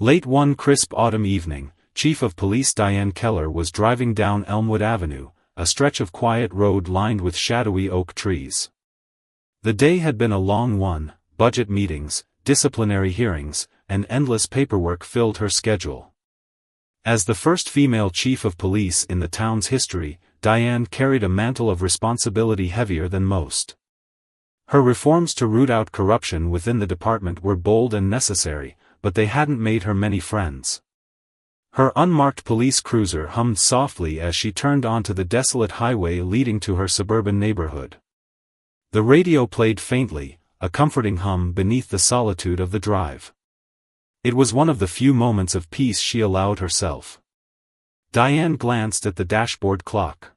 Late one crisp autumn evening, Chief of Police Diane Keller was driving down Elmwood Avenue, a stretch of quiet road lined with shadowy oak trees. The day had been a long one. Budget meetings, disciplinary hearings, and endless paperwork filled her schedule. As the first female chief of police in the town's history, Diane carried a mantle of responsibility heavier than most. Her reforms to root out corruption within the department were bold and necessary, but they hadn't made her many friends. Her unmarked police cruiser hummed softly as she turned onto the desolate highway leading to her suburban neighborhood. The radio played faintly, a comforting hum beneath the solitude of the drive. It was one of the few moments of peace she allowed herself. Diane glanced at the dashboard clock.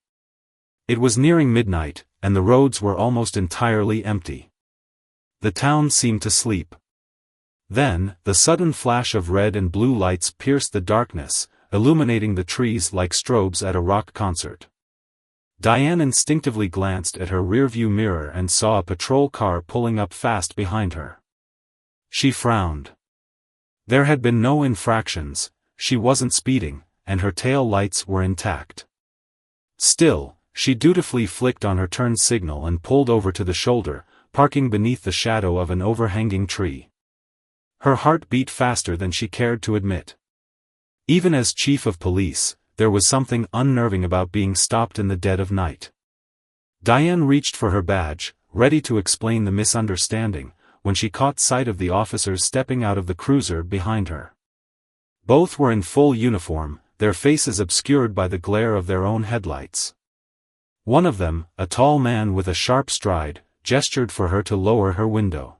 It was nearing midnight, and the roads were almost entirely empty. The town seemed to sleep. Then, the sudden flash of red and blue lights pierced the darkness, illuminating the trees like strobes at a rock concert. Diane instinctively glanced at her rearview mirror and saw a patrol car pulling up fast behind her. She frowned. There had been no infractions, she wasn't speeding, and her tail lights were intact. Still, she dutifully flicked on her turn signal and pulled over to the shoulder, parking beneath the shadow of an overhanging tree. Her heart beat faster than she cared to admit. Even as chief of police, there was something unnerving about being stopped in the dead of night. Diane reached for her badge, ready to explain the misunderstanding, when she caught sight of the officers stepping out of the cruiser behind her. Both were in full uniform, their faces obscured by the glare of their own headlights. One of them, a tall man with a sharp stride, gestured for her to lower her window.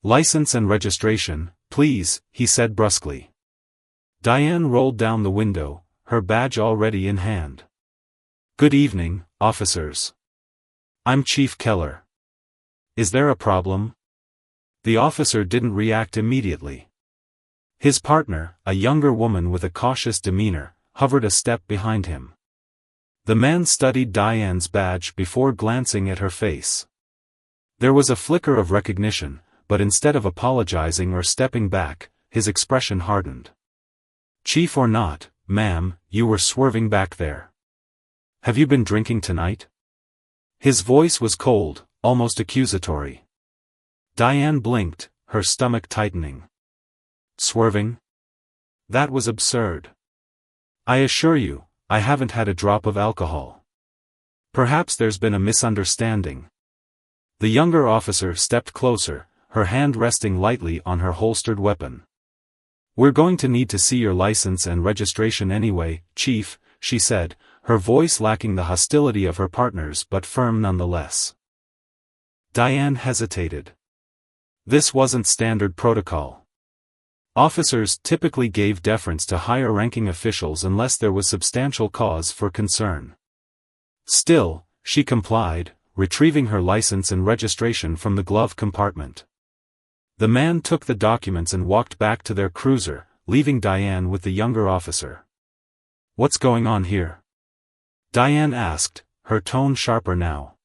"License and registration, please," he said brusquely. Diane rolled down the window, her badge already in hand. "Good evening, officers. I'm Chief Keller. Is there a problem?" The officer didn't react immediately. His partner, a younger woman with a cautious demeanor, hovered a step behind him. The man studied Diane's badge before glancing at her face. There was a flicker of recognition, but instead of apologizing or stepping back, his expression hardened. "Chief or not, ma'am, you were swerving back there. Have you been drinking tonight?" His voice was cold, almost accusatory. Diane blinked, her stomach tightening. Swerving? That was absurd. "I assure you, I haven't had a drop of alcohol. Perhaps there's been a misunderstanding." The younger officer stepped closer, her hand resting lightly on her holstered weapon. "We're going to need to see your license and registration anyway, Chief," she said, her voice lacking the hostility of her partner's but firm nonetheless. Diane hesitated. This wasn't standard protocol. Officers typically gave deference to higher-ranking officials unless there was substantial cause for concern. Still, she complied, retrieving her license and registration from the glove compartment. The man took the documents and walked back to their cruiser, leaving Diane with the younger officer. "What's going on here?" Diane asked, her tone sharper now.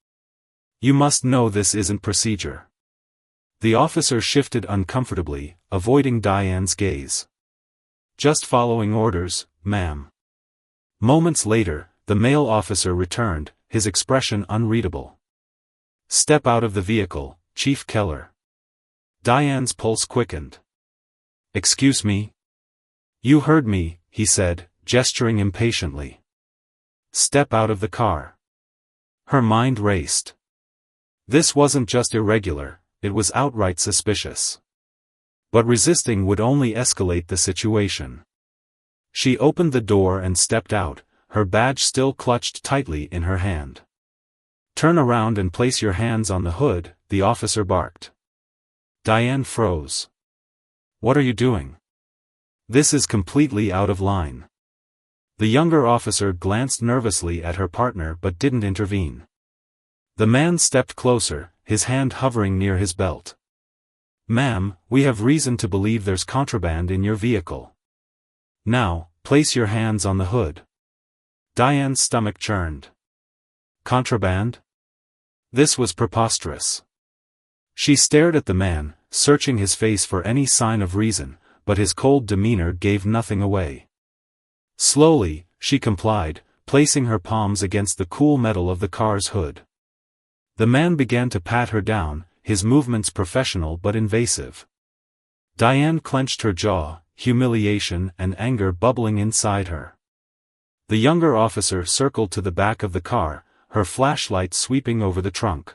"You must know this isn't procedure." The officer shifted uncomfortably, avoiding Diane's gaze. "Just following orders, ma'am." Moments later, the male officer returned, his expression unreadable. "Step out of the vehicle, Chief Keller." Diane's pulse quickened. "Excuse me?" "You heard me," he said, gesturing impatiently. "Step out of the car." Her mind raced. This wasn't just irregular, it was outright suspicious. But resisting would only escalate the situation. She opened the door and stepped out, her badge still clutched tightly in her hand. "Turn around and place your hands on the hood," the officer barked. Diane froze. "What are you doing? This is completely out of line." The younger officer glanced nervously at her partner but didn't intervene. The man stepped closer, his hand hovering near his belt. "Ma'am, we have reason to believe there's contraband in your vehicle. Now, place your hands on the hood." Diane's stomach churned. Contraband? This was preposterous. She stared at the man, searching his face for any sign of reason, but his cold demeanor gave nothing away. Slowly, she complied, placing her palms against the cool metal of the car's hood. The man began to pat her down, his movements professional but invasive. Diane clenched her jaw, humiliation and anger bubbling inside her. The younger officer circled to the back of the car, her flashlight sweeping over the trunk.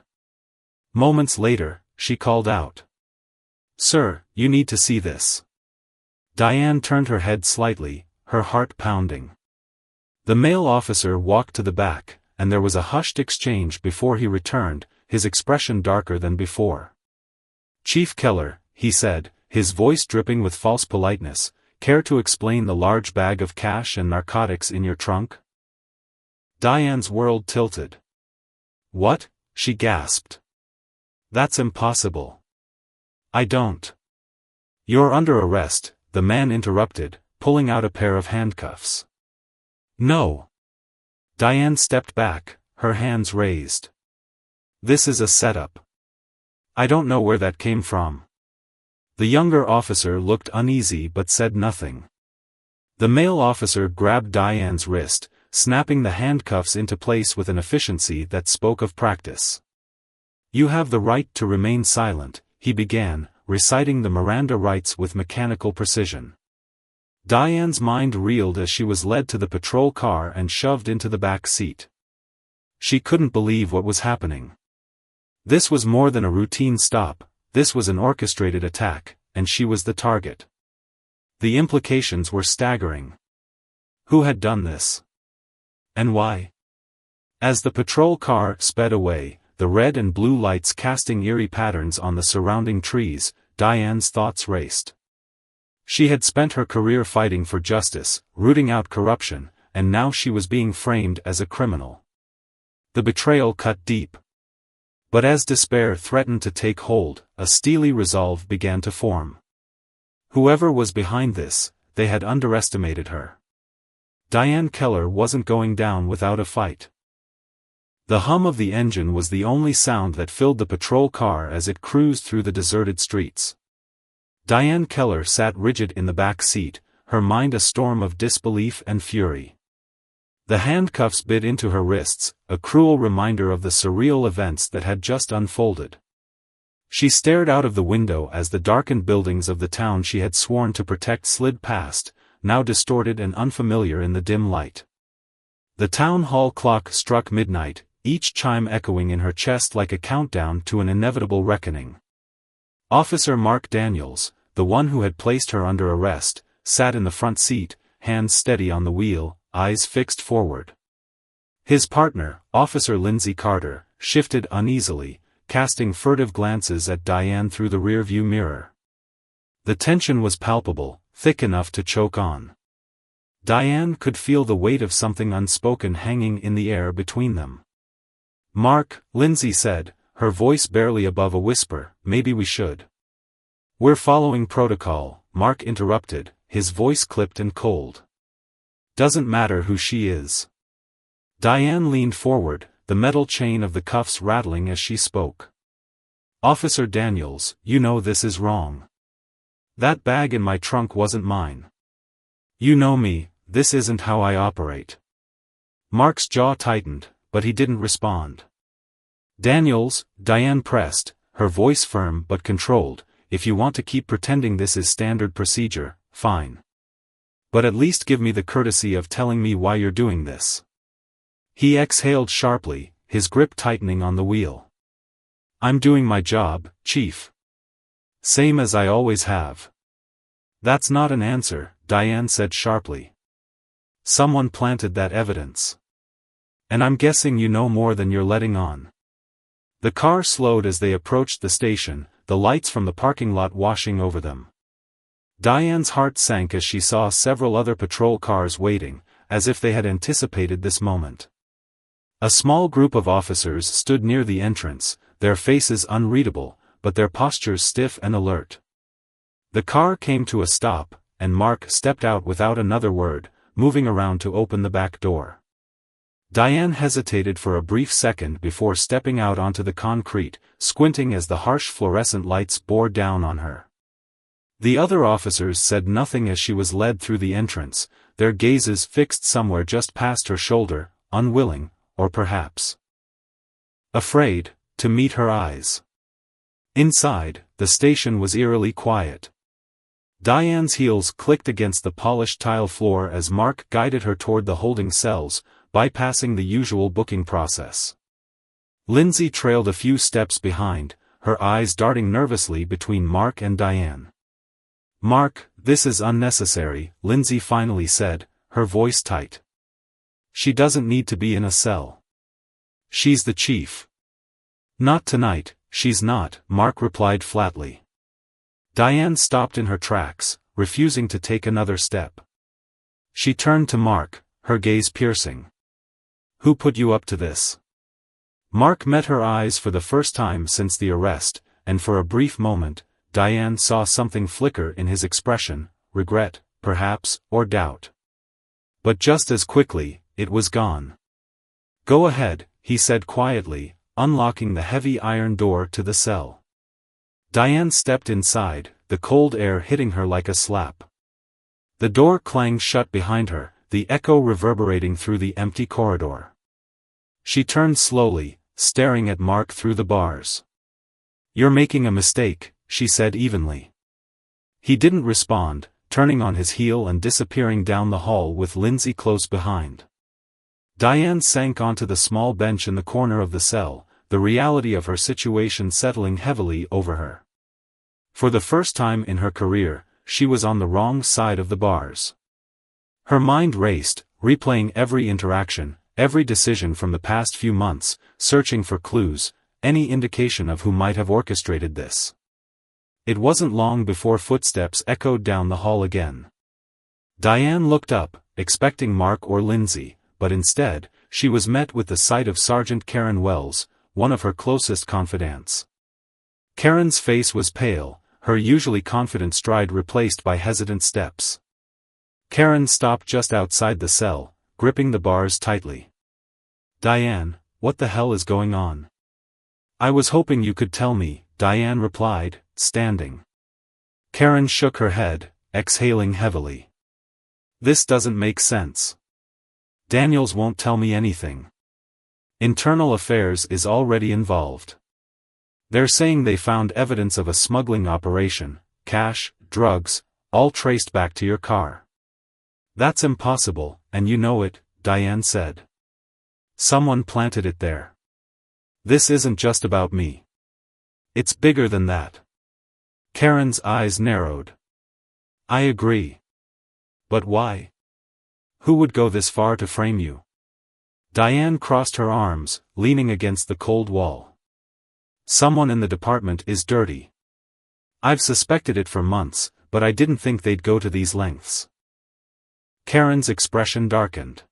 Moments later, she called out, "Sir, you need to see this." Diane turned her head slightly, her heart pounding. The male officer walked to the back, and there was a hushed exchange before he returned, his expression darker than before. "Chief Keller," he said, his voice dripping with false politeness, "care to explain the large bag of cash and narcotics in your trunk?" Diane's world tilted. "What?" she gasped. "That's impossible." "I don't." "You're under arrest," the man interrupted, pulling out a pair of handcuffs. "No." Diane stepped back, her hands raised. "This is a setup. I don't know where that came from." The younger officer looked uneasy but said nothing. The male officer grabbed Diane's wrist, snapping the handcuffs into place with an efficiency that spoke of practice. "You have the right to remain silent," he began, reciting the Miranda rights with mechanical precision. Diane's mind reeled as she was led to the patrol car and shoved into the back seat. She couldn't believe what was happening. This was more than a routine stop, this was an orchestrated attack, and she was the target. The implications were staggering. Who had done this? And why? As the patrol car sped away, the red and blue lights casting eerie patterns on the surrounding trees, Diane's thoughts raced. She had spent her career fighting for justice, rooting out corruption, and now she was being framed as a criminal. The betrayal cut deep. But as despair threatened to take hold, a steely resolve began to form. Whoever was behind this, they had underestimated her. Diane Keller wasn't going down without a fight. The hum of the engine was the only sound that filled the patrol car as it cruised through the deserted streets. Diane Keller sat rigid in the back seat, her mind a storm of disbelief and fury. The handcuffs bit into her wrists, a cruel reminder of the surreal events that had just unfolded. She stared out of the window as the darkened buildings of the town she had sworn to protect slid past, now distorted and unfamiliar in the dim light. The town hall clock struck midnight, each chime echoing in her chest like a countdown to an inevitable reckoning. Officer Mark Daniels, the one who had placed her under arrest, sat in the front seat, hands steady on the wheel, eyes fixed forward. His partner, Officer Lindsay Carter, shifted uneasily, casting furtive glances at Diane through the rearview mirror. The tension was palpable, thick enough to choke on. Diane could feel the weight of something unspoken hanging in the air between them. "Mark," Lindsay said, her voice barely above a whisper, "maybe we should." "We're following protocol," Mark interrupted, his voice clipped and cold. "Doesn't matter who she is." Diane leaned forward, the metal chain of the cuffs rattling as she spoke. "Officer Daniels, you know this is wrong. That bag in my trunk wasn't mine. You know me, this isn't how I operate." Mark's jaw tightened, but he didn't respond. "Daniels," Diane pressed, her voice firm but controlled, "if you want to keep pretending this is standard procedure, fine. But at least give me the courtesy of telling me why you're doing this." He exhaled sharply, his grip tightening on the wheel. "I'm doing my job, Chief. Same as I always have." "That's not an answer," Diane said sharply. "Someone planted that evidence. And I'm guessing you know more than you're letting on." The car slowed as they approached the station, the lights from the parking lot washing over them. Diane's heart sank as she saw several other patrol cars waiting, as if they had anticipated this moment. A small group of officers stood near the entrance, their faces unreadable, but their postures stiff and alert. The car came to a stop, and Mark stepped out without another word, moving around to open the back door. Diane hesitated for a brief second before stepping out onto the concrete, squinting as the harsh fluorescent lights bore down on her. The other officers said nothing as she was led through the entrance, their gazes fixed somewhere just past her shoulder, unwilling, or perhaps afraid, to meet her eyes. Inside, the station was eerily quiet. Diane's heels clicked against the polished tile floor as Mark guided her toward the holding cells, bypassing the usual booking process. Lindsay trailed a few steps behind, her eyes darting nervously between Mark and Diane. "Mark, this is unnecessary," Lindsay finally said, her voice tight. "She doesn't need to be in a cell. She's the chief." "Not tonight, she's not," Mark replied flatly. Diane stopped in her tracks, refusing to take another step. She turned to Mark, her gaze piercing. "Who put you up to this?" Mark met her eyes for the first time since the arrest, and for a brief moment, Diane saw something flicker in his expression, regret, perhaps, or doubt. But just as quickly, it was gone. "Go ahead," he said quietly, unlocking the heavy iron door to the cell. Diane stepped inside, the cold air hitting her like a slap. The door clanged shut behind her, the echo reverberating through the empty corridor. She turned slowly, staring at Mark through the bars. "You're making a mistake," she said evenly. He didn't respond, turning on his heel and disappearing down the hall with Lindsay close behind. Diane sank onto the small bench in the corner of the cell, the reality of her situation settling heavily over her. For the first time in her career, she was on the wrong side of the bars. Her mind raced, replaying every interaction, every decision from the past few months, searching for clues, any indication of who might have orchestrated this. It wasn't long before footsteps echoed down the hall again. Diane looked up, expecting Mark or Lindsay, but instead, she was met with the sight of Sergeant Karen Wells, one of her closest confidants. Karen's face was pale, her usually confident stride replaced by hesitant steps. Karen stopped just outside the cell, gripping the bars tightly. "Diane, what the hell is going on?" "I was hoping you could tell me," Diane replied, standing. Karen shook her head, exhaling heavily. "This doesn't make sense. Daniels won't tell me anything. Internal Affairs is already involved. They're saying they found evidence of a smuggling operation, cash, drugs, all traced back to your car." "That's impossible, and you know it," Diane said. "Someone planted it there. This isn't just about me. It's bigger than that." Karen's eyes narrowed. "I agree. But why? Who would go this far to frame you?" Diane crossed her arms, leaning against the cold wall. "Someone in the department is dirty. I've suspected it for months, but I didn't think they'd go to these lengths." Karen's expression darkened.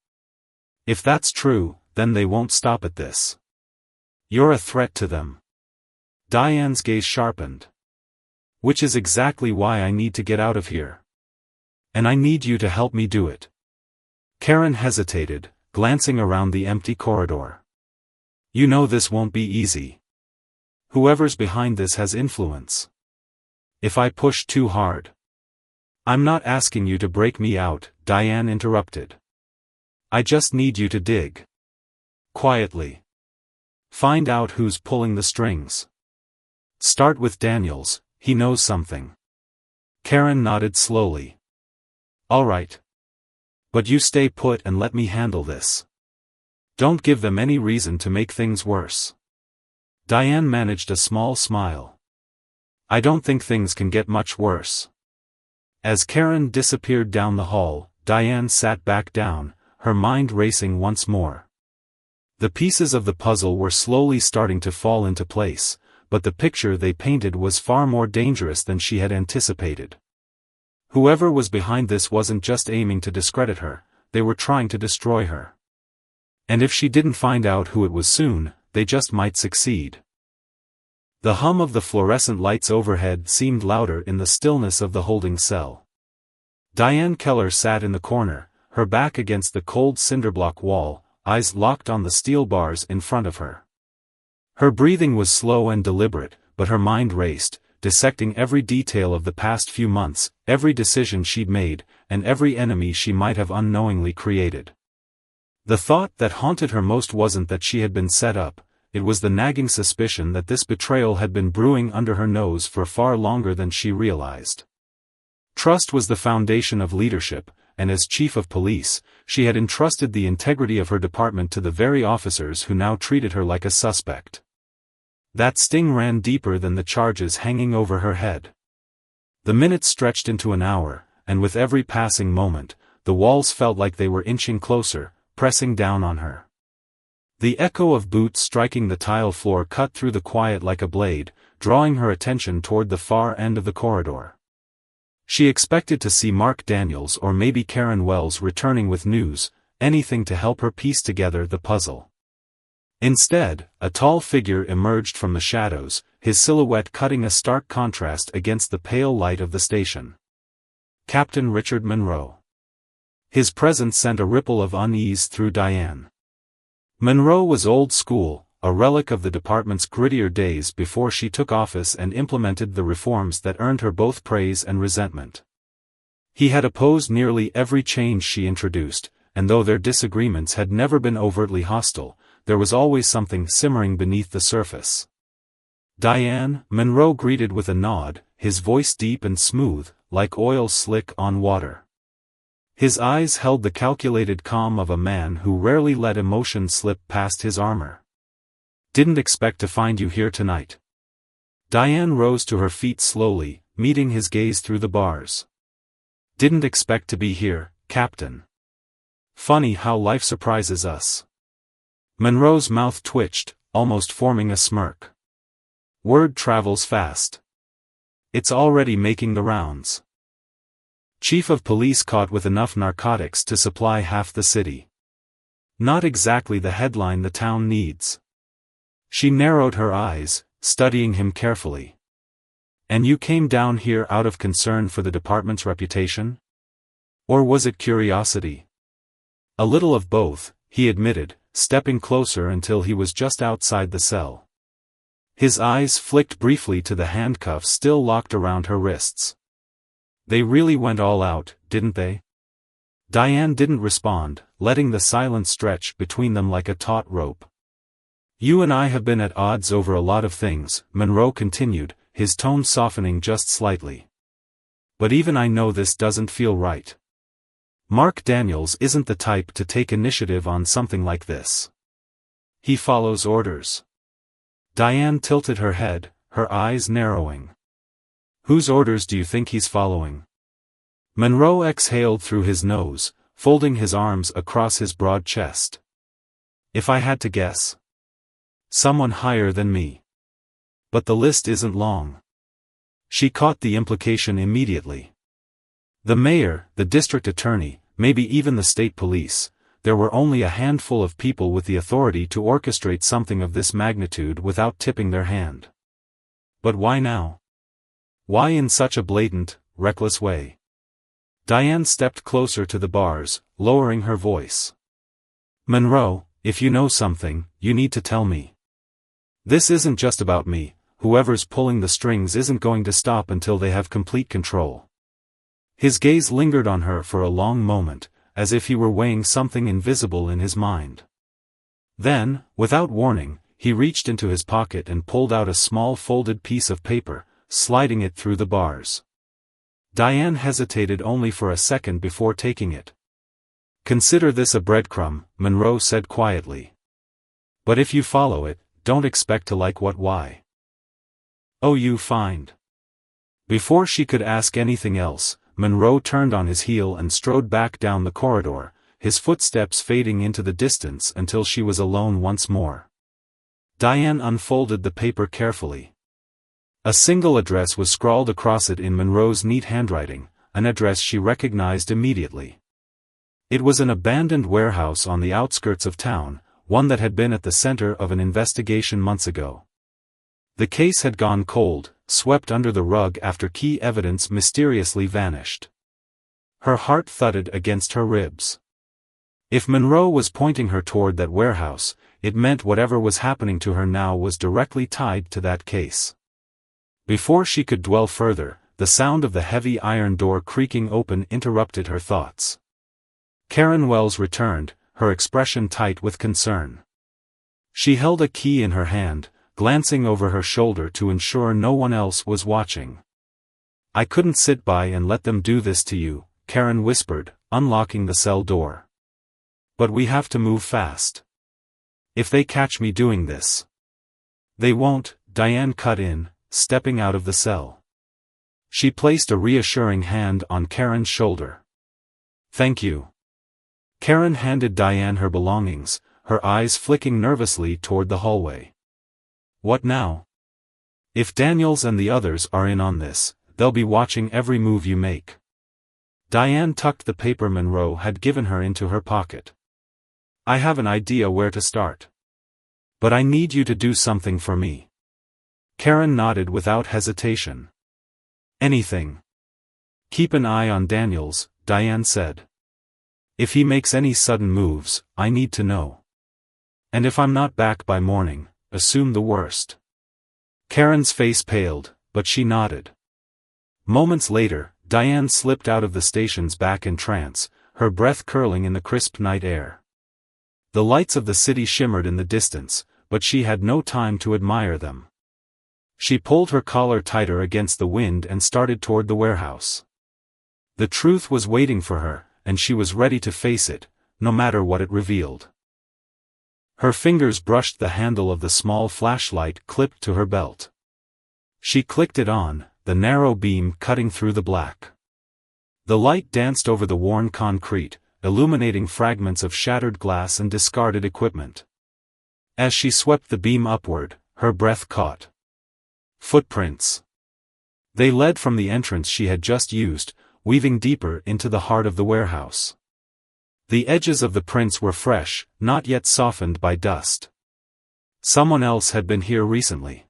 "If that's true, then they won't stop at this. You're a threat to them." Diane's gaze sharpened. "Which is exactly why I need to get out of here. And I need you to help me do it." Karen hesitated, glancing around the empty corridor. "You know this won't be easy. Whoever's behind this has influence. If I push too hard—" "I'm not asking you to break me out," Diane interrupted. "I just need you to dig. Quietly. Find out who's pulling the strings. Start with Daniels, he knows something." Karen nodded slowly. "All right. But you stay put and let me handle this. Don't give them any reason to make things worse." Diane managed a small smile. "I don't think things can get much worse." As Karen disappeared down the hall, Diane sat back down, her mind racing once more. The pieces of the puzzle were slowly starting to fall into place, but the picture they painted was far more dangerous than she had anticipated. Whoever was behind this wasn't just aiming to discredit her, they were trying to destroy her. And if she didn't find out who it was soon, they just might succeed. The hum of the fluorescent lights overhead seemed louder in the stillness of the holding cell. Diane Keller sat in the corner, her back against the cold cinderblock wall, eyes locked on the steel bars in front of her. Her breathing was slow and deliberate, but her mind raced, dissecting every detail of the past few months, every decision she'd made, and every enemy she might have unknowingly created. The thought that haunted her most wasn't that she had been set up, it was the nagging suspicion that this betrayal had been brewing under her nose for far longer than she realized. Trust was the foundation of leadership, and as chief of police, she had entrusted the integrity of her department to the very officers who now treated her like a suspect. That sting ran deeper than the charges hanging over her head. The minutes stretched into an hour, and with every passing moment, the walls felt like they were inching closer, pressing down on her. The echo of boots striking the tile floor cut through the quiet like a blade, drawing her attention toward the far end of the corridor. She expected to see Mark Daniels or maybe Karen Wells returning with news, anything to help her piece together the puzzle. Instead, a tall figure emerged from the shadows, his silhouette cutting a stark contrast against the pale light of the station. Captain Richard Monroe. His presence sent a ripple of unease through Diane. Monroe was old school, a relic of the department's grittier days before she took office and implemented the reforms that earned her both praise and resentment. He had opposed nearly every change she introduced, and though their disagreements had never been overtly hostile, there was always something simmering beneath the surface. Diane, Monroe greeted with a nod, his voice deep and smooth, like oil slick on water. His eyes held the calculated calm of a man who rarely let emotion slip past his armor. "Didn't expect to find you here tonight." Diane rose to her feet slowly, meeting his gaze through the bars. "Didn't expect to be here, Captain. Funny how life surprises us." Monroe's mouth twitched, almost forming a smirk. "Word travels fast. It's already making the rounds. Chief of police caught with enough narcotics to supply half the city. Not exactly the headline the town needs." She narrowed her eyes, studying him carefully. "And you came down here out of concern for the department's reputation? Or was it curiosity?" "A little of both," he admitted, stepping closer until he was just outside the cell. His eyes flicked briefly to the handcuffs still locked around her wrists. "They really went all out, didn't they?" Diane didn't respond, letting the silence stretch between them like a taut rope. "You and I have been at odds over a lot of things," Monroe continued, his tone softening just slightly. "But even I know this doesn't feel right. Mark Daniels isn't the type to take initiative on something like this. He follows orders." Diane tilted her head, her eyes narrowing. "Whose orders do you think he's following?" Monroe exhaled through his nose, folding his arms across his broad chest. "If I had to guess. Someone higher than me. But the list isn't long." She caught the implication immediately. The mayor, the district attorney, maybe even the state police, there were only a handful of people with the authority to orchestrate something of this magnitude without tipping their hand. But why now? Why in such a blatant, reckless way? Diane stepped closer to the bars, lowering her voice. "Monroe, if you know something, you need to tell me. This isn't just about me, whoever's pulling the strings isn't going to stop until they have complete control." His gaze lingered on her for a long moment, as if he were weighing something invisible in his mind. Then, without warning, he reached into his pocket and pulled out a small folded piece of paper, sliding it through the bars. Diane hesitated only for a second before taking it. "Consider this a breadcrumb," Monroe said quietly. "But if you follow it, don't expect to like why. Oh, you find." Before she could ask anything else, Monroe turned on his heel and strode back down the corridor, his footsteps fading into the distance until she was alone once more. Diane unfolded the paper carefully. A single address was scrawled across it in Monroe's neat handwriting, an address she recognized immediately. It was an abandoned warehouse on the outskirts of town, one that had been at the center of an investigation months ago. The case had gone cold, swept under the rug after key evidence mysteriously vanished. Her heart thudded against her ribs. If Monroe was pointing her toward that warehouse, it meant whatever was happening to her now was directly tied to that case. Before she could dwell further, the sound of the heavy iron door creaking open interrupted her thoughts. Karen Wells returned, her expression tight with concern. She held a key in her hand, glancing over her shoulder to ensure no one else was watching. "I couldn't sit by and let them do this to you," Karen whispered, unlocking the cell door. "But we have to move fast. If they catch me doing this." "They won't," Diane cut in, stepping out of the cell. She placed a reassuring hand on Karen's shoulder. "Thank you." Karen handed Diane her belongings, her eyes flicking nervously toward the hallway. "What now? If Daniels and the others are in on this, they'll be watching every move you make." Diane tucked the paper Monroe had given her into her pocket. "I have an idea where to start. But I need you to do something for me." Karen nodded without hesitation. "Anything. Keep an eye on Daniels," Diane said. "If he makes any sudden moves, I need to know. And if I'm not back by morning, assume the worst." Karen's face paled, but she nodded. Moments later, Diane slipped out of the station's back entrance, her breath curling in the crisp night air. The lights of the city shimmered in the distance, but she had no time to admire them. She pulled her collar tighter against the wind and started toward the warehouse. The truth was waiting for her, and she was ready to face it, no matter what it revealed. Her fingers brushed the handle of the small flashlight clipped to her belt. She clicked it on, the narrow beam cutting through the black. The light danced over the worn concrete, illuminating fragments of shattered glass and discarded equipment. As she swept the beam upward, her breath caught. Footprints. They led from the entrance she had just used, weaving deeper into the heart of the warehouse. The edges of the prints were fresh, not yet softened by dust. Someone else had been here recently.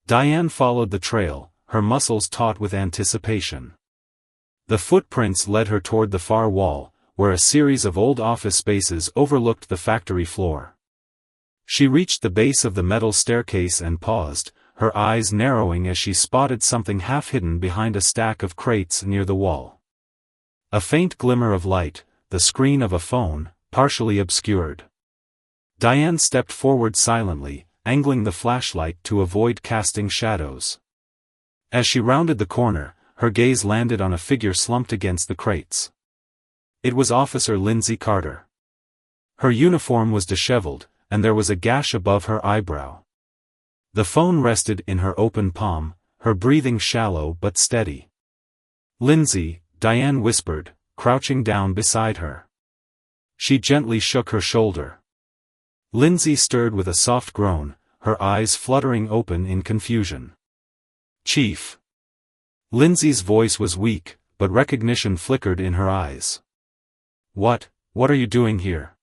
Diane followed the trail, her muscles taut with anticipation. The footprints led her toward the far wall, where a series of old office spaces overlooked the factory floor. She reached the base of the metal staircase and paused, her eyes narrowing as she spotted something half hidden behind a stack of crates near the wall. A faint glimmer of light, the screen of a phone, partially obscured. Diane stepped forward silently, angling the flashlight to avoid casting shadows. As she rounded the corner, her gaze landed on a figure slumped against the crates. It was Officer Lindsay Carter. Her uniform was disheveled, and there was a gash above her eyebrow. The phone rested in her open palm, her breathing shallow but steady. "Lindsay," Diane whispered, crouching down beside her. She gently shook her shoulder. Lindsay stirred with a soft groan, her eyes fluttering open in confusion. "Chief." Lindsay's voice was weak, but recognition flickered in her eyes. What are you doing here?"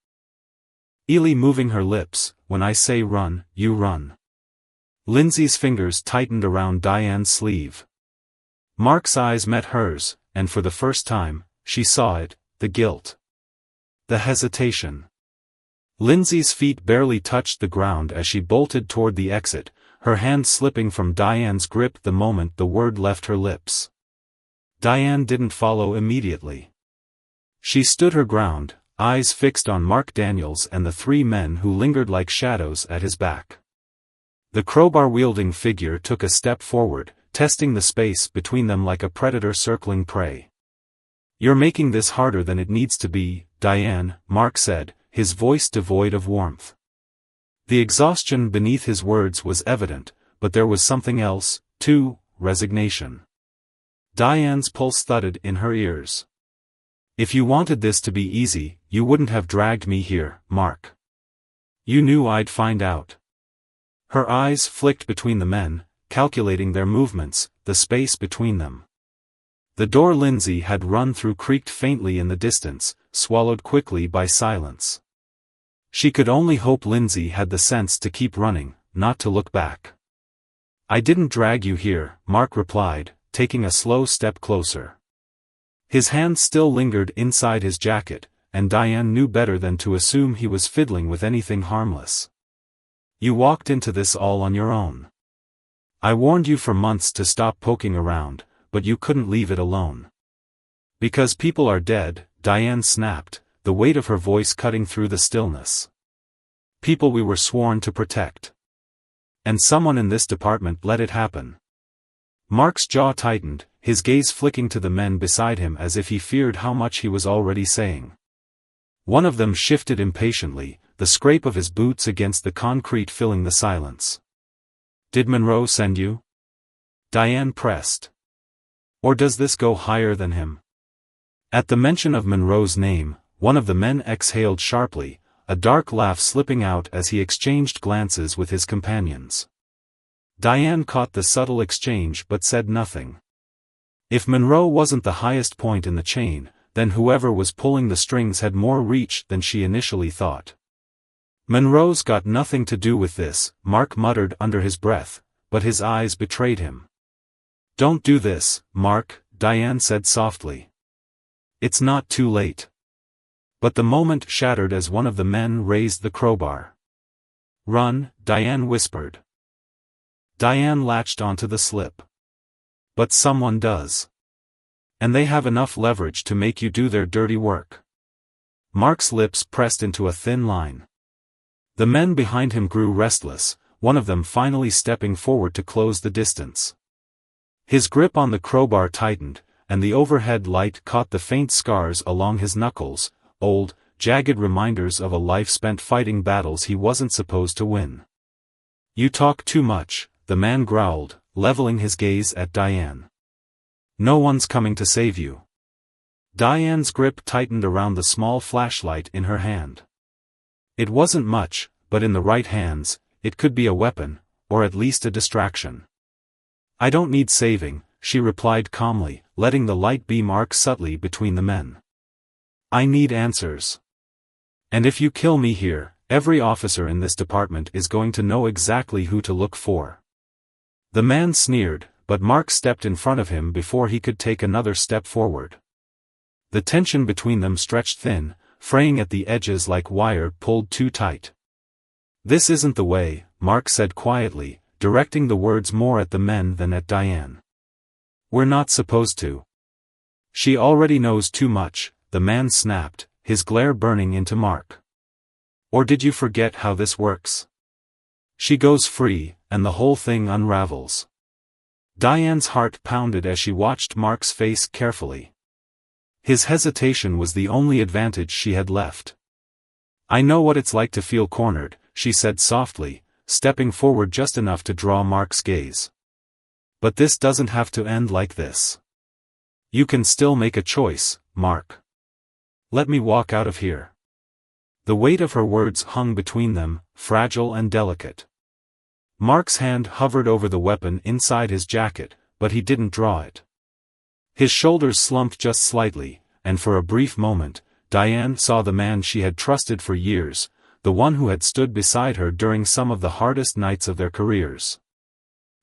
Ely moving her lips, "When I say run, you run." Lindsay's fingers tightened around Diane's sleeve. Mark's eyes met hers, and for the first time, she saw it, the guilt. The hesitation. Lindsay's feet barely touched the ground as she bolted toward the exit, her hand slipping from Diane's grip the moment the word left her lips. Diane didn't follow immediately. She stood her ground, eyes fixed on Mark Daniels and the three men who lingered like shadows at his back. The crowbar-wielding figure took a step forward, testing the space between them like a predator circling prey. "You're making this harder than it needs to be, Diane," Mark said, his voice devoid of warmth. The exhaustion beneath his words was evident, but there was something else, too, resignation. Diane's pulse thudded in her ears. "If you wanted this to be easy, you wouldn't have dragged me here, Mark. You knew I'd find out." Her eyes flicked between the men, calculating their movements, the space between them. The door Lindsay had run through creaked faintly in the distance, swallowed quickly by silence. She could only hope Lindsay had the sense to keep running, not to look back. "I didn't drag you here," Mark replied, taking a slow step closer. His hand still lingered inside his jacket, and Diane knew better than to assume he was fiddling with anything harmless. "You walked into this all on your own." I warned you for months to stop poking around, but you couldn't leave it alone. Because people are dead, Diane snapped, the weight of her voice cutting through the stillness. People we were sworn to protect. And someone in this department let it happen. Mark's jaw tightened, his gaze flicking to the men beside him as if he feared how much he was already saying. One of them shifted impatiently, the scrape of his boots against the concrete filling the silence. Did Monroe send you? Diane pressed. Or does this go higher than him? At the mention of Monroe's name, one of the men exhaled sharply, a dark laugh slipping out as he exchanged glances with his companions. Diane caught the subtle exchange but said nothing. If Monroe wasn't the highest point in the chain, then whoever was pulling the strings had more reach than she initially thought. Monroe's got nothing to do with this, Mark muttered under his breath, but his eyes betrayed him. Don't do this, Mark, Diane said softly. It's not too late. But the moment shattered as one of the men raised the crowbar. Run, Diane whispered. Diane latched onto the slip. But someone does. And they have enough leverage to make you do their dirty work. Mark's lips pressed into a thin line. The men behind him grew restless, one of them finally stepping forward to close the distance. His grip on the crowbar tightened, and the overhead light caught the faint scars along his knuckles, old, jagged reminders of a life spent fighting battles he wasn't supposed to win. You talk too much, the man growled, leveling his gaze at Diane. No one's coming to save you. Diane's grip tightened around the small flashlight in her hand. It wasn't much, but in the right hands, it could be a weapon, or at least a distraction. I don't need saving, she replied calmly, letting the light beam arc subtly between the men. I need answers. And if you kill me here, every officer in this department is going to know exactly who to look for. The man sneered, but Mark stepped in front of him before he could take another step forward. The tension between them stretched thin, fraying at the edges like wire pulled too tight. This isn't the way, Mark said quietly, directing the words more at the men than at Diane. We're not supposed to. She already knows too much, the man snapped, his glare burning into Mark. Or did you forget how this works? She goes free, and the whole thing unravels. Diane's heart pounded as she watched Mark's face carefully. His hesitation was the only advantage she had left. I know what it's like to feel cornered, she said softly, stepping forward just enough to draw Mark's gaze. But this doesn't have to end like this. You can still make a choice, Mark. Let me walk out of here. The weight of her words hung between them, fragile and delicate. Mark's hand hovered over the weapon inside his jacket, but he didn't draw it. His shoulders slumped just slightly, and for a brief moment, Diane saw the man she had trusted for years, the one who had stood beside her during some of the hardest nights of their careers.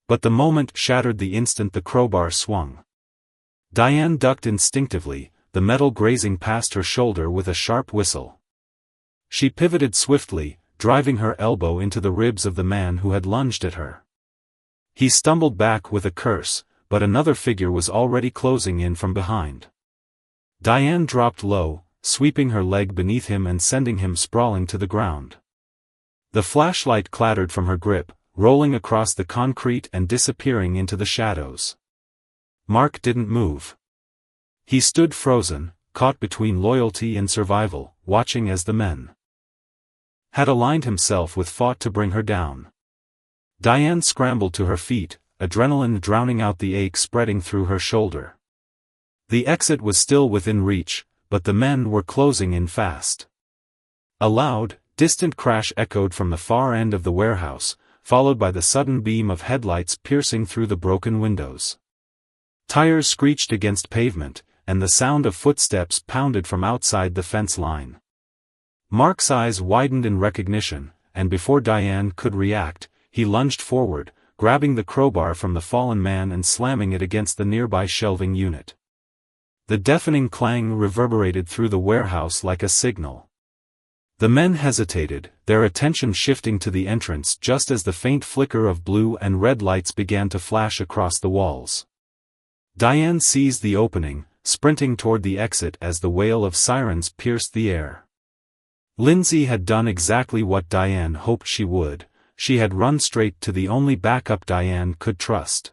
But the moment shattered the instant the crowbar swung. Diane ducked instinctively, the metal grazing past her shoulder with a sharp whistle. She pivoted swiftly, driving her elbow into the ribs of the man who had lunged at her. He stumbled back with a curse, but another figure was already closing in from behind. Diane dropped low, sweeping her leg beneath him and sending him sprawling to the ground. The flashlight clattered from her grip, rolling across the concrete and disappearing into the shadows. Mark didn't move. He stood frozen, caught between loyalty and survival, watching as the men had aligned himself with fought to bring her down. Diane scrambled to her feet, adrenaline drowning out the ache spreading through her shoulder. The exit was still within reach, but the men were closing in fast. A loud, distant crash echoed from the far end of the warehouse, followed by the sudden beam of headlights piercing through the broken windows. Tires screeched against pavement, and the sound of footsteps pounded from outside the fence line. Mark's eyes widened in recognition, and before Diane could react, he lunged forward, grabbing the crowbar from the fallen man and slamming it against the nearby shelving unit. The deafening clang reverberated through the warehouse like a signal. The men hesitated, their attention shifting to the entrance just as the faint flicker of blue and red lights began to flash across the walls. Diane seized the opening, sprinting toward the exit as the wail of sirens pierced the air. Lindsay had done exactly what Diane hoped she would. She had run straight to the only backup Diane could trust.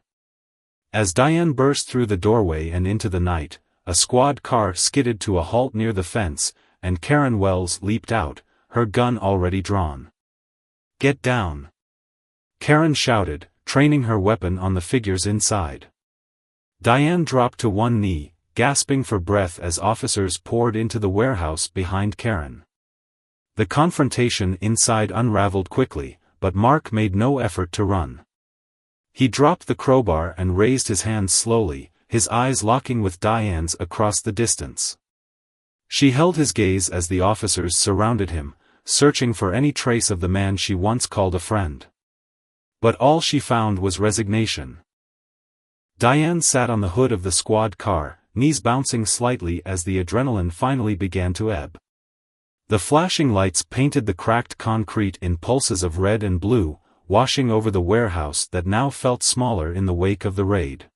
As Diane burst through the doorway and into the night, a squad car skidded to a halt near the fence, and Karen Wells leaped out, her gun already drawn. "Get down!" Karen shouted, training her weapon on the figures inside. Diane dropped to one knee, gasping for breath as officers poured into the warehouse behind Karen. The confrontation inside unraveled quickly, but Mark made no effort to run. He dropped the crowbar and raised his hands slowly, his eyes locking with Diane's across the distance. She held his gaze as the officers surrounded him, searching for any trace of the man she once called a friend. But all she found was resignation. Diane sat on the hood of the squad car, knees bouncing slightly as the adrenaline finally began to ebb. The flashing lights painted the cracked concrete in pulses of red and blue, washing over the warehouse that now felt smaller in the wake of the raid.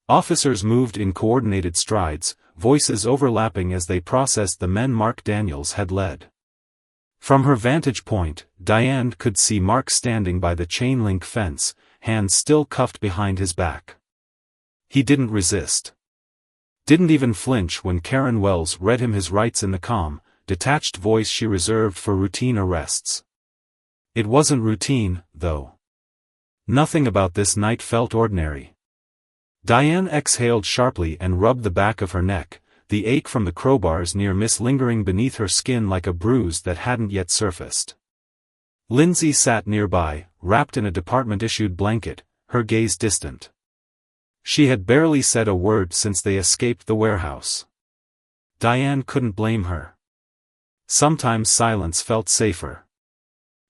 Officers moved in coordinated strides, voices overlapping as they processed the men Mark Daniels had led. From her vantage point, Diane could see Mark standing by the chain-link fence, hands still cuffed behind his back. He didn't resist. Didn't even flinch when Karen Wells read him his rights in the calm, detached voice she reserved for routine arrests. It wasn't routine, though. Nothing about this night felt ordinary. Diane exhaled sharply and rubbed the back of her neck, the ache from the crowbars near miss lingering beneath her skin like a bruise that hadn't yet surfaced. Lindsay sat nearby, wrapped in a department-issued blanket, her gaze distant. She had barely said a word since they escaped the warehouse. Diane couldn't blame her. Sometimes silence felt safer.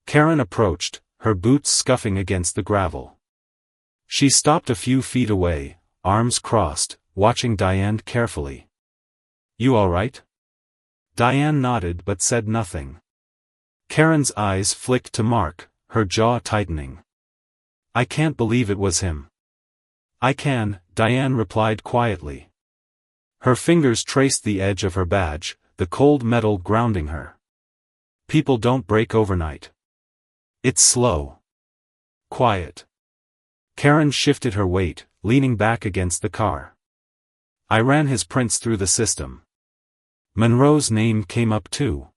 Karen approached, her boots scuffing against the gravel. She stopped a few feet away, arms crossed, watching Diane carefully. "You all right?" Diane nodded but said nothing. Karen's eyes flicked to Mark, her jaw tightening. "I can't believe it was him." "I can," Diane replied quietly. Her fingers traced the edge of her badge, the cold metal grounding her. "People don't break overnight. It's slow. Quiet." Karen shifted her weight, leaning back against the car. "I ran his prints through the system. Monroe's name came up too.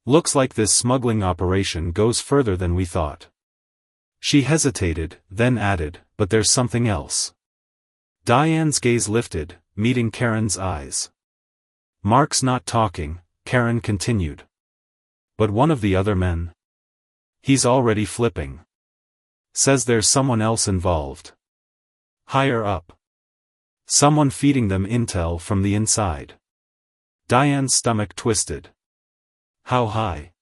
Looks like this smuggling operation goes further than we thought." She hesitated, then added, "But there's something else." Diane's gaze lifted, meeting Karen's eyes. "Mark's not talking," Karen continued. "But one of the other men? He's already flipping. Says there's someone else involved. Higher up. Someone feeding them intel from the inside." Diane's stomach twisted. "How high?"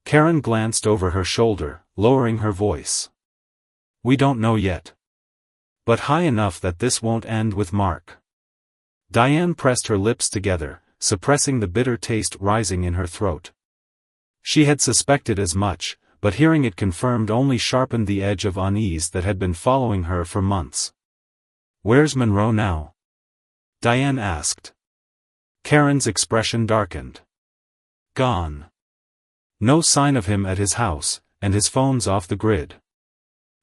Karen glanced over her shoulder, lowering her voice. "We don't know yet. But high enough that this won't end with Mark." Diane pressed her lips together, suppressing the bitter taste rising in her throat. She had suspected as much, but hearing it confirmed only sharpened the edge of unease that had been following her for months. "Where's Monroe now?" Diane asked. Karen's expression darkened. "Gone. No sign of him at his house, and his phone's off the grid.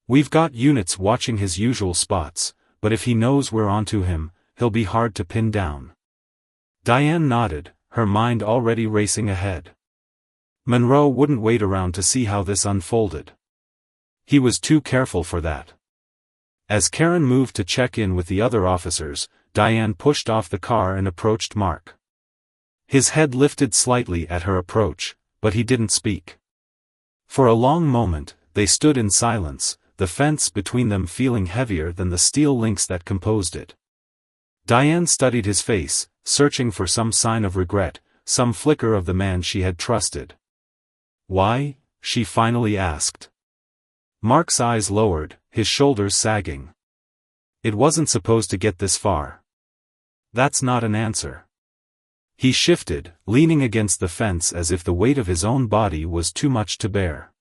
We've got units watching his usual spots, but if he knows we're onto him, he'll be hard to pin down." Diane nodded, her mind already racing ahead. Monroe wouldn't wait around to see how this unfolded. He was too careful for that. As Karen moved to check in with the other officers, Diane pushed off the car and approached Mark. His head lifted slightly at her approach, but he didn't speak. For a long moment, they stood in silence, the fence between them feeling heavier than the steel links that composed it. Diane studied his face, searching for some sign of regret, some flicker of the man she had trusted. "Why?" she finally asked. Mark's eyes lowered, his shoulders sagging. "It wasn't supposed to get this far." "That's not an answer." He shifted, leaning against the fence as if the weight of his own body was too much to bear.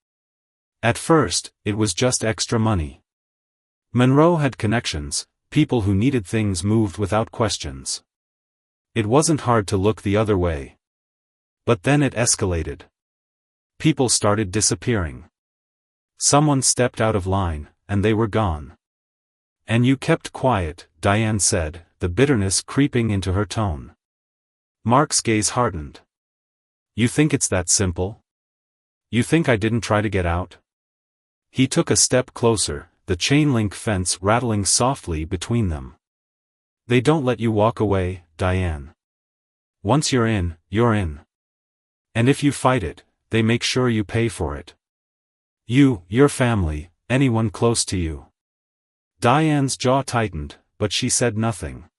At first, it was just extra money. Monroe had connections, people who needed things moved without questions. It wasn't hard to look the other way. But then it escalated. People started disappearing. Someone stepped out of line, and they were gone. And you kept quiet, Diane said, the bitterness creeping into her tone. Mark's gaze hardened. You think it's that simple? You think I didn't try to get out? He took a step closer, the chain-link fence rattling softly between them. They don't let you walk away, Diane. Once you're in, you're in. And if you fight it, they make sure you pay for it. You, your family, anyone close to you. Diane's jaw tightened, but she said nothing.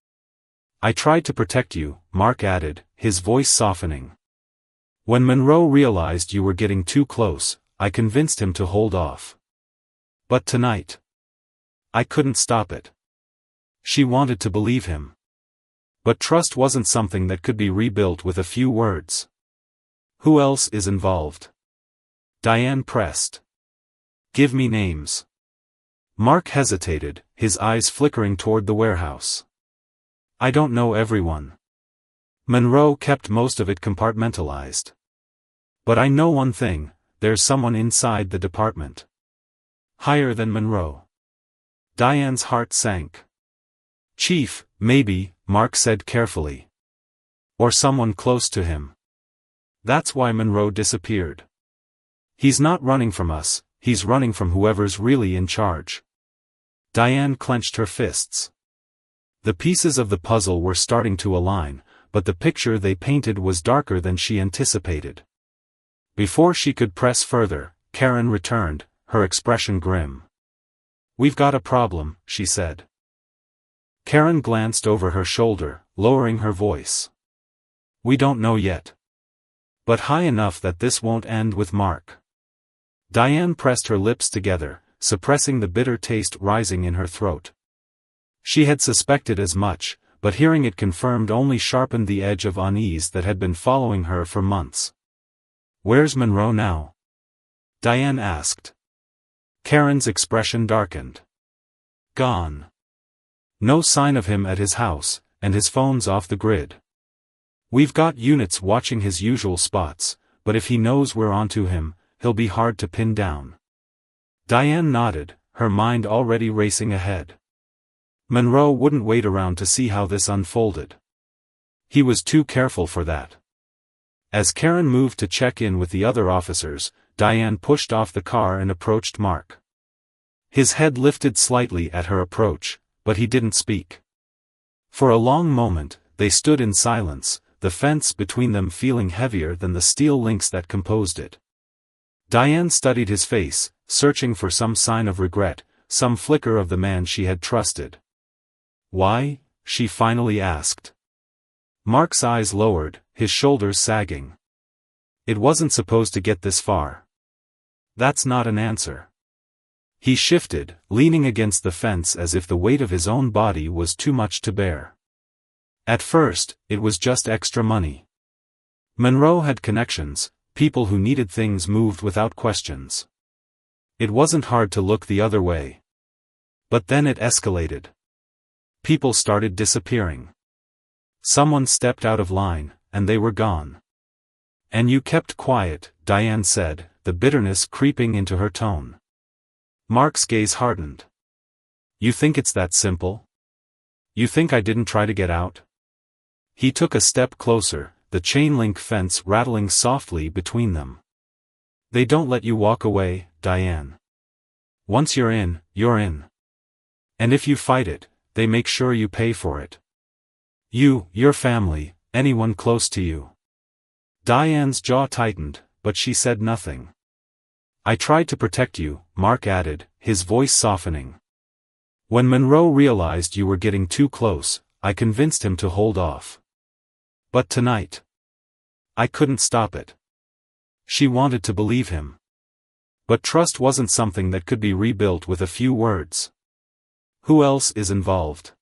I tried to protect you, Mark added, his voice softening. When Monroe realized you were getting too close, I convinced him to hold off. But tonight, I couldn't stop it. She wanted to believe him. But trust wasn't something that could be rebuilt with a few words. Who else is involved? Diane pressed. Give me names. Mark hesitated, his eyes flickering toward the warehouse. I don't know everyone. Monroe kept most of it compartmentalized. But I know one thing, there's someone inside the department. Higher than Monroe. Diane's heart sank. Chief, maybe, Mark said carefully. Or someone close to him. That's why Monroe disappeared. He's not running from us, he's running from whoever's really in charge. Diane clenched her fists. The pieces of the puzzle were starting to align, but the picture they painted was darker than she anticipated. Before she could press further, Karen returned, her expression grim. We've got a problem, she said. Karen glanced over her shoulder, lowering her voice. We don't know yet. But high enough that this won't end with Mark. Diane pressed her lips together, suppressing the bitter taste rising in her throat. She had suspected as much, but hearing it confirmed only sharpened the edge of unease that had been following her for months. Where's Monroe now? Diane asked. Karen's expression darkened. Gone. No sign of him at his house, and his phone's off the grid. We've got units watching his usual spots, but if he knows we're onto him, he'll be hard to pin down. Diane nodded, her mind already racing ahead. Monroe wouldn't wait around to see how this unfolded. He was too careful for that. As Karen moved to check in with the other officers, Diane pushed off the car and approached Mark. His head lifted slightly at her approach, but he didn't speak. For a long moment, they stood in silence, the fence between them feeling heavier than the steel links that composed it. Diane studied his face, searching for some sign of regret, some flicker of the man she had trusted. Why? She finally asked. Mark's eyes lowered, his shoulders sagging. It wasn't supposed to get this far. That's not an answer. He shifted, leaning against the fence as if the weight of his own body was too much to bear. At first, it was just extra money. Monroe had connections, people who needed things moved without questions. It wasn't hard to look the other way. But then it escalated. People started disappearing. Someone stepped out of line, and they were gone. And you kept quiet, Diane said, the bitterness creeping into her tone. Mark's gaze hardened. You think it's that simple? You think I didn't try to get out? He took a step closer, the chain-link fence rattling softly between them. They don't let you walk away, Diane. Once you're in, you're in. And if you fight it, they make sure you pay for it. You, your family, anyone close to you. Diane's jaw tightened, but she said nothing. I tried to protect you, Mark added, his voice softening. When Monroe realized you were getting too close, I convinced him to hold off. But tonight, I couldn't stop it. She wanted to believe him. But trust wasn't something that could be rebuilt with a few words. Who else is involved?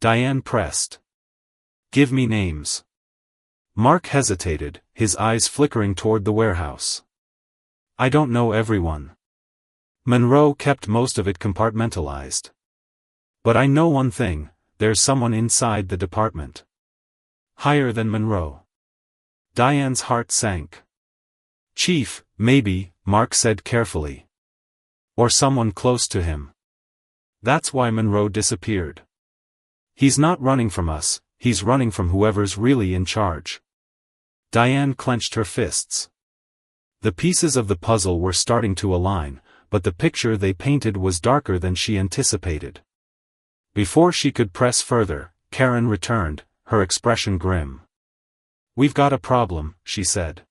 Diane pressed. Give me names. Mark hesitated, his eyes flickering toward the warehouse. I don't know everyone. Monroe kept most of it compartmentalized. But I know one thing, there's someone inside the department. Higher than Monroe. Diane's heart sank. Chief, maybe, Mark said carefully. Or someone close to him. That's why Monroe disappeared. He's not running from us, he's running from whoever's really in charge. Diane clenched her fists. The pieces of the puzzle were starting to align, but the picture they painted was darker than she anticipated. Before she could press further, Karen returned, her expression grim. We've got a problem, she said.